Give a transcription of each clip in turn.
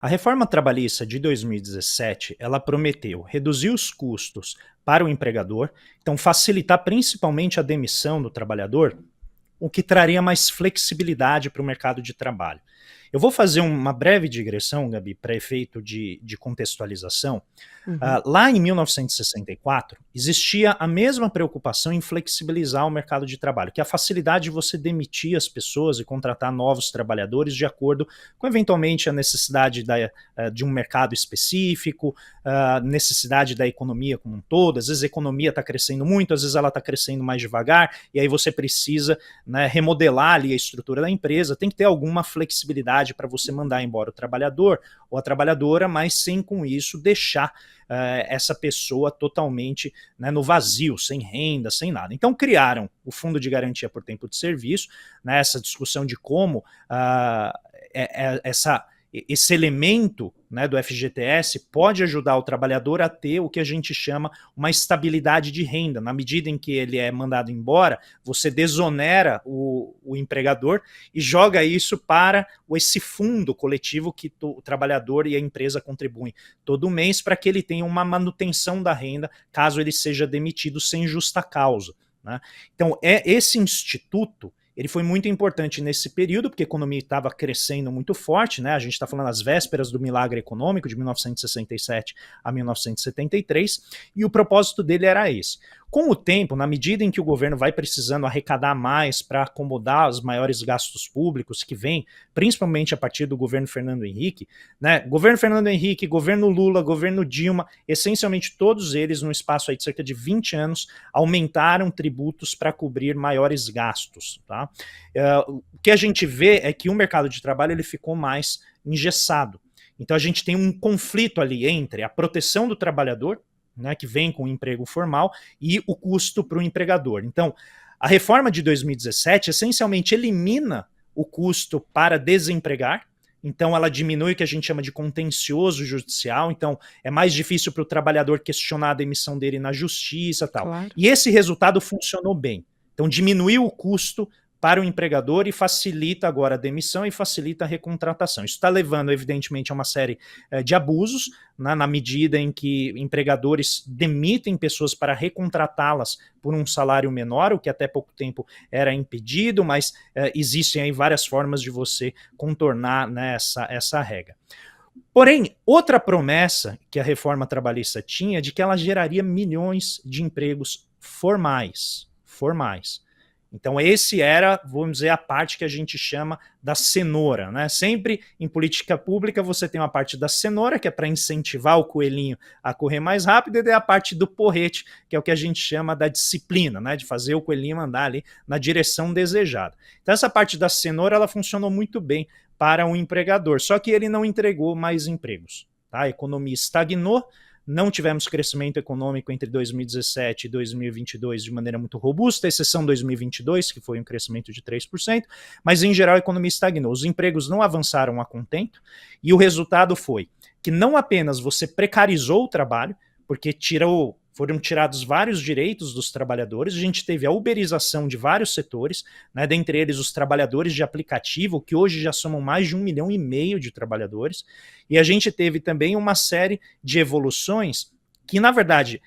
A reforma trabalhista de 2017, ela prometeu reduzir os custos para o empregador, então facilitar principalmente a demissão do trabalhador, o que traria mais flexibilidade para o mercado de trabalho. Eu vou fazer uma breve digressão, Gabi, para efeito de contextualização. Uhum. Lá em 1964, existia a mesma preocupação em flexibilizar o mercado de trabalho, que é a facilidade de você demitir as pessoas e contratar novos trabalhadores de acordo com, eventualmente, a necessidade de um mercado específico, a necessidade da economia como um todo. Às vezes a economia está crescendo muito, às vezes ela está crescendo mais devagar, e aí você precisa, né, remodelar ali a estrutura da empresa. Tem que ter alguma flexibilidade para você mandar embora o trabalhador ou a trabalhadora, mas sem com isso deixar essa pessoa totalmente, né, no vazio, sem renda, sem nada. Então criaram o Fundo de Garantia por Tempo de Serviço, né, essa discussão de como esse elemento, né, do FGTS pode ajudar o trabalhador a ter o que a gente chama uma estabilidade de renda. Na medida em que ele é mandado embora, você desonera o empregador e joga isso para esse fundo coletivo que o trabalhador e a empresa contribuem todo mês para que ele tenha uma manutenção da renda caso ele seja demitido sem justa causa, né? Então, esse instituto ele foi muito importante nesse período, porque a economia estava crescendo muito forte, né? A gente está falando às vésperas do milagre econômico de 1967 a 1973, e o propósito dele era esse. Com o tempo, na medida em que o governo vai precisando arrecadar mais para acomodar os maiores gastos públicos que vêm, principalmente a partir do governo Fernando Henrique, né? Governo Fernando Henrique, governo Lula, governo Dilma, essencialmente todos eles, no espaço aí de cerca de 20 anos, aumentaram tributos para cobrir maiores gastos, tá? O que a gente vê é que o mercado de trabalho ele ficou mais engessado. Então a gente tem um conflito ali entre a proteção do trabalhador, né, que vem com o emprego formal, e o custo para o empregador. Então, a reforma de 2017 essencialmente elimina o custo para desempregar. Então, ela diminui o que a gente chama de contencioso judicial. Então, é mais difícil para o trabalhador questionar a demissão dele na justiça e tal. Claro. E esse resultado funcionou bem. Então, diminuiu o custo para o empregador e facilita agora a demissão e facilita a recontratação. Isso está levando, evidentemente, a uma série de abusos, né, na medida em que empregadores demitem pessoas para recontratá-las por um salário menor, o que até pouco tempo era impedido, mas existem aí várias formas de você contornar, né, essa regra. Porém, outra promessa que a reforma trabalhista tinha é de que ela geraria milhões de empregos formais. Então esse era, vamos dizer, a parte que a gente chama da cenoura, né? Sempre em política pública você tem uma parte da cenoura, que é para incentivar o coelhinho a correr mais rápido, e daí a parte do porrete, que é o que a gente chama da disciplina, né? De fazer o coelhinho andar ali na direção desejada. Então essa parte da cenoura, ela funcionou muito bem para o empregador, só que ele não entregou mais empregos, tá? A economia estagnou, não tivemos crescimento econômico entre 2017 e 2022 de maneira muito robusta, exceção 2022, que foi um crescimento de 3%, mas em geral a economia estagnou. Os empregos não avançaram a contento, e o resultado foi que não apenas você precarizou o trabalho, porque foram tirados vários direitos dos trabalhadores, a gente teve a uberização de vários setores, né, dentre eles os trabalhadores de aplicativo, que hoje já somam mais de 1,5 milhão de trabalhadores, e a gente teve também uma série de evoluções que, na verdade,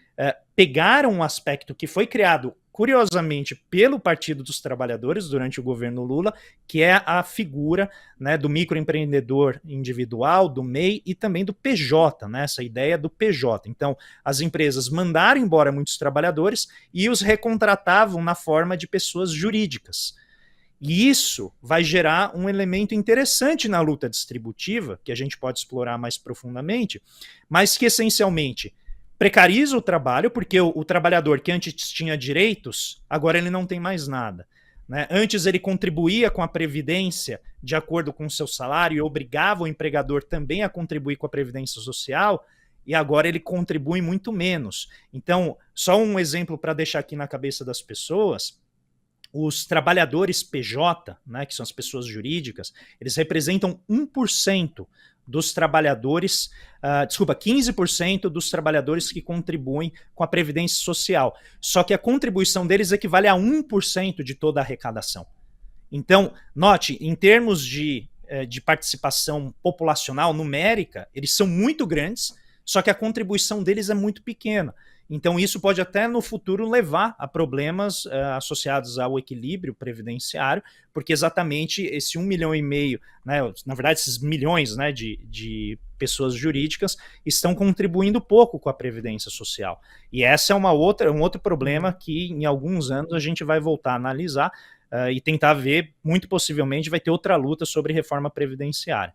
pegaram um aspecto que foi criado, curiosamente, pelo Partido dos Trabalhadores durante o governo Lula, que é a figura, né, do microempreendedor individual, do MEI e também do PJ, né, essa ideia do PJ. Então, as empresas mandaram embora muitos trabalhadores e os recontratavam na forma de pessoas jurídicas. E isso vai gerar um elemento interessante na luta distributiva, que a gente pode explorar mais profundamente, mas que essencialmente precariza o trabalho, porque o trabalhador que antes tinha direitos, agora ele não tem mais nada, né? Antes ele contribuía com a Previdência de acordo com o seu salário e obrigava o empregador também a contribuir com a Previdência Social, e agora ele contribui muito menos. Então, só um exemplo para deixar aqui na cabeça das pessoas: os trabalhadores PJ, né, que são as pessoas jurídicas, eles representam 1% dos trabalhadores, 15% dos trabalhadores que contribuem com a Previdência Social. Só que a contribuição deles equivale a 1% de toda a arrecadação. Então, note, em termos de de participação populacional numérica, eles são muito grandes, só que a contribuição deles é muito pequena. Então, isso pode até no futuro levar a problemas associados ao equilíbrio previdenciário, porque exatamente esse 1,5 milhão, né, na verdade, esses milhões, né, de pessoas jurídicas estão contribuindo pouco com a previdência social. E essa é um outro problema que em alguns anos a gente vai voltar a analisar e tentar ver, muito possivelmente vai ter outra luta sobre reforma previdenciária.